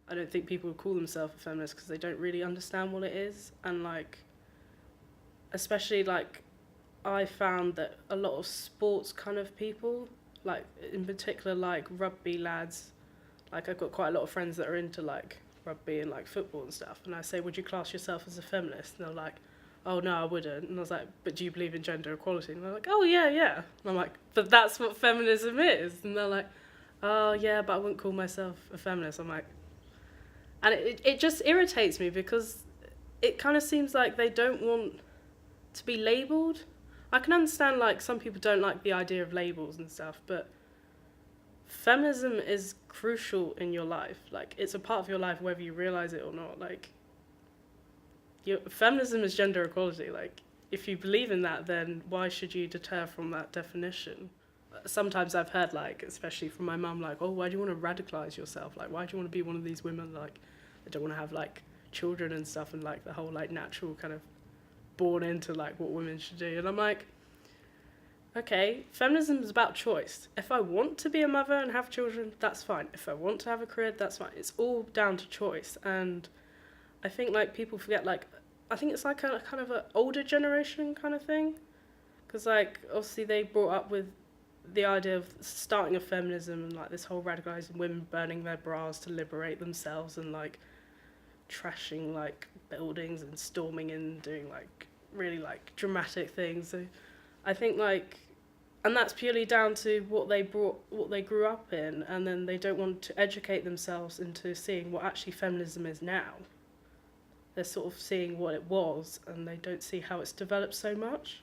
I don't think people would call themselves a feminist because they don't really understand what it is. And like, especially like, I found that a lot of sports kind of people, like in particular like rugby lads, like I've got quite a lot of friends that are into like rugby and like football and stuff, and I say, would you class yourself as a feminist? And they're like, oh no, I wouldn't. And I was like, but do you believe in gender equality? And they're like, oh yeah, yeah. And I'm like, but that's what feminism is. And they're like, oh yeah, but I wouldn't call myself a feminist. I'm like, and it just irritates me because it kind of seems like they don't want to be labelled. I can understand like some people don't like the idea of labels and stuff, but feminism is crucial in your life. Like, it's a part of your life whether you realise it or not. Like, feminism is gender equality. Like, if you believe in that, then why should you deter from that definition? Sometimes I've heard, like, especially from my mum, like, oh, why do you want to radicalise yourself? Like, why do you want to be one of these women, like, that don't want to have, like, children and stuff, and, like, the whole, like, natural kind of born into, like, what women should do? And I'm like, okay, feminism is about choice. If I want to be a mother and have children, that's fine. If I want to have a career, that's fine. It's all down to choice. And I think, like, people forget, like, I think it's like a kind of an older generation kind of thing. Because, like, obviously they brought up with the idea of starting a feminism and, like, this whole radicalising women burning their bras to liberate themselves and, like, trashing, like, buildings and storming in, doing, like, really, like, dramatic things. So I think, like, and that's purely down to what they grew up in, and then they don't want to educate themselves into seeing what actually feminism is now. They're sort of seeing what it was, and they don't see how it's developed so much.